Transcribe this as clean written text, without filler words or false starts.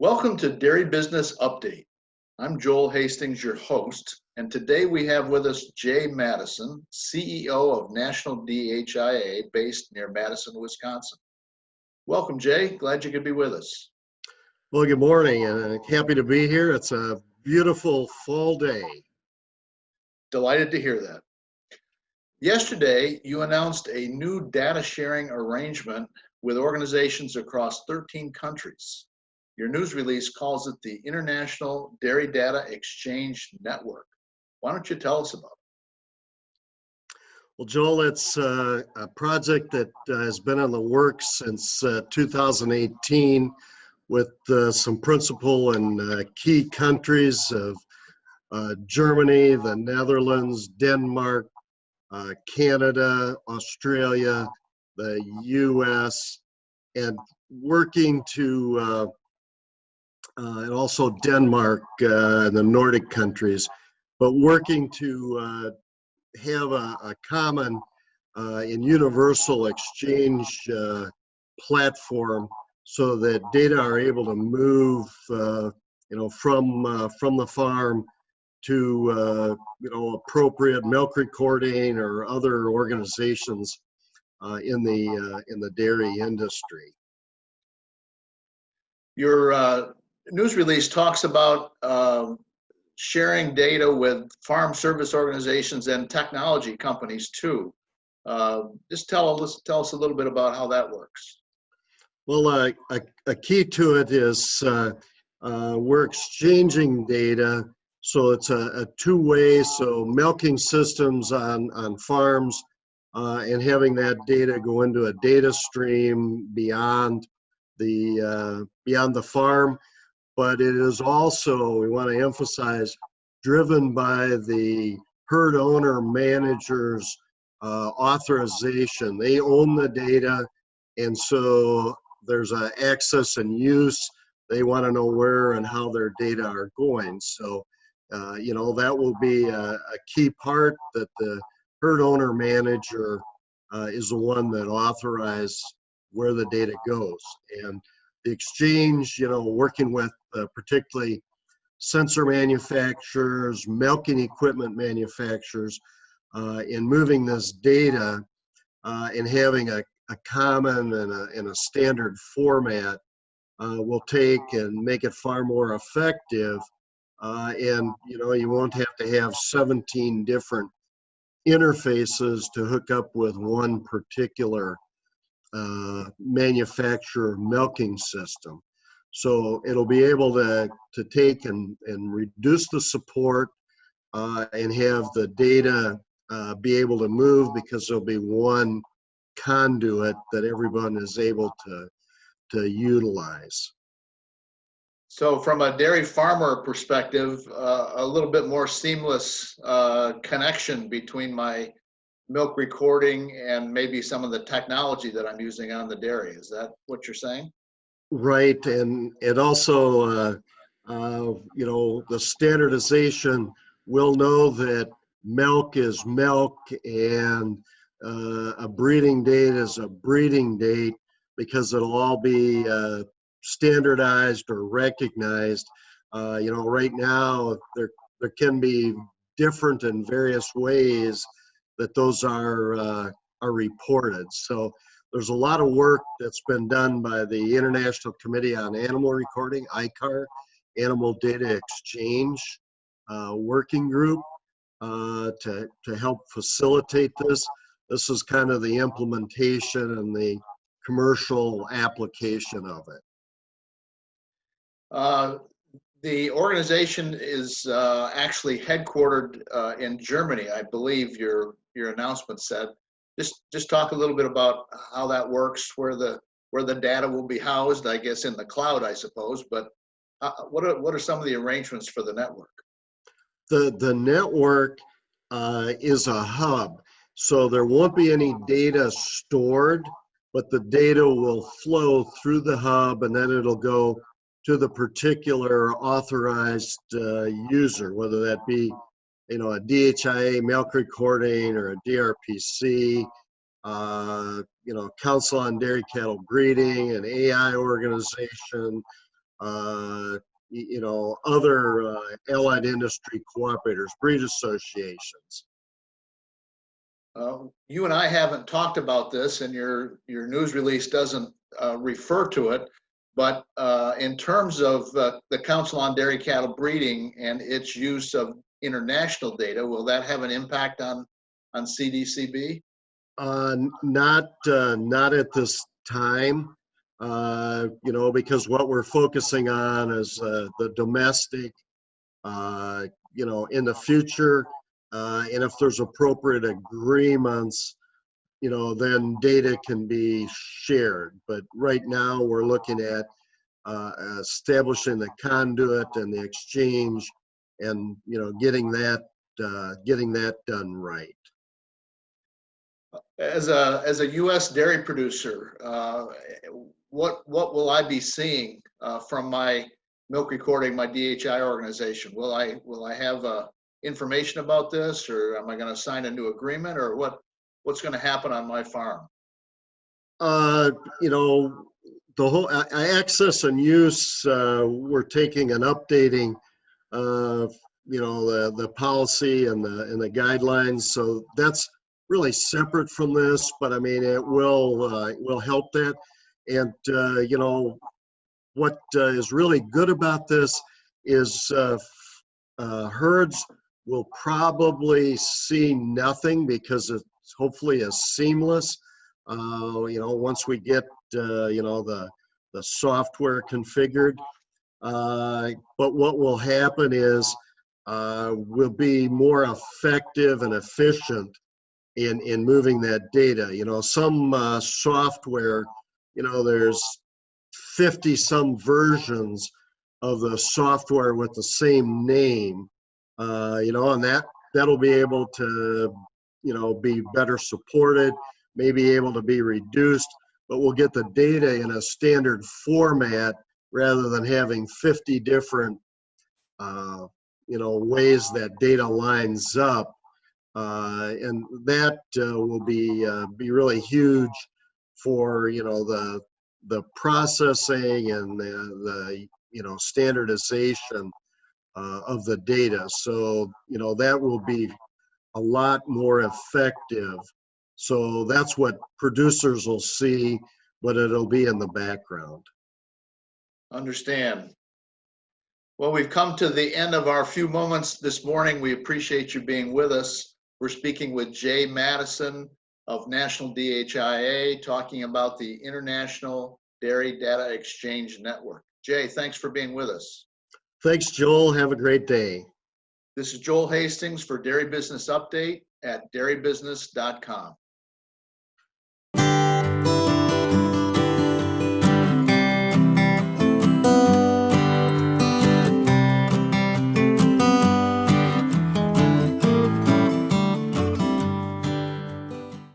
Welcome to Dairy Business Update. I'm Joel Hastings, your host, and today we have with us Jay Mattison, CEO of National DHIA, based near Madison, Wisconsin. Welcome, Jay. Glad you could be with us. Well, good morning, and happy to be here. It's a beautiful fall day. Delighted to hear that. Yesterday, you announced a new data sharing arrangement with organizations across 13 countries. Your news release calls it the International Dairy Data Exchange Network. Why don't you tell us about it? Well, Joel, it's a project that has been in the works since 2018 with some principal and key countries of Germany, the Netherlands, Denmark, Canada, Australia, the US, and working to and also Denmark and the Nordic countries, but working to have a common and universal exchange platform so that data are able to move, from the farm to appropriate milk recording or other organizations in the dairy industry. Your news release talks about sharing data with farm service organizations and technology companies too. Just tell us a little bit about how that works. Well, a key to it is we're exchanging data, so it's a two-way, so milking systems on farms and having that data go into a data stream beyond the farm. But it is also, we want to emphasize, driven by the herd owner manager's authorization. They own the data, and so there's access and use. They want to know where and how their data are going. So, that will be a key part, that the herd owner manager is the one that authorizes where the data goes. And the exchange, working with particularly sensor manufacturers, milking equipment manufacturers, in moving this data and having a common and a standard format will take and make it far more effective. And you won't have to have 17 different interfaces to hook up with one particular manufacturer milking system. So it'll be able to take and reduce the support and have the data be able to move, because there'll be one conduit that everyone is able to utilize. So from a dairy farmer perspective, a little bit more seamless connection between my milk recording and maybe some of the technology that I'm using on the dairy. Is that what you're saying? Right, and it also, the standardization will know that milk is milk and a breeding date is a breeding date, because it'll all be standardized or recognized. Right now there can be different and various ways that those are reported. So there's a lot of work that's been done by the International Committee on Animal Recording, ICAR, Animal Data Exchange working group to help facilitate this. This is kind of the implementation and the commercial application of it. The organization is actually headquartered in Germany, I believe your announcement said. Just talk a little bit about how that works, where the data will be housed, I guess in the cloud, I suppose, but what are some of the arrangements for the network? The network is a hub, so there won't be any data stored, but the data will flow through the hub, and then it'll go to the particular authorized user, whether that be a DHIA milk recording or a DRPC, Council on Dairy Cattle Breeding, an AI organization, other allied industry cooperators, breed associations. You and I haven't talked about this, and your news release doesn't refer to it, but in terms of the Council on Dairy Cattle Breeding and its use of international data, will that have an impact on CDCB? Not at this time, because what we're focusing on is the domestic, in the future, and if there's appropriate agreements, then data can be shared. But right now we're looking at establishing the conduit and the exchange, and getting that done right. As a U.S. dairy producer, what will I be seeing from my milk recording, my DHI organization? Will I have information about this, or am I going to sign a new agreement, or what's going to happen on my farm? The whole access and use, we're taking and updating, the policy and the guidelines. So that's really separate from this, but I mean, it will help that. And what is really good about this is herds will probably see nothing, because it's hopefully is seamless. Once we get the software configured. But what will happen is we'll be more effective and efficient in moving that data. Some software, there's 50 some versions of the software with the same name, and that'll be able to, be better supported, maybe able to be reduced, but we'll get the data in a standard format rather than having 50 different, ways that data lines up. And that will be really huge for, the processing and the standardization of the data. So, that will be a lot more effective. So that's what producers will see, but it'll be in the background. Understand. Well, we've come to the end of our few moments this morning. We appreciate you being with us. We're speaking with Jay Mattison of National DHIA, talking about the International Dairy Data Exchange Network. Jay, thanks for being with us. Thanks, Joel. Have a great day. This is Joel Hastings for Dairy Business Update at dairybusiness.com.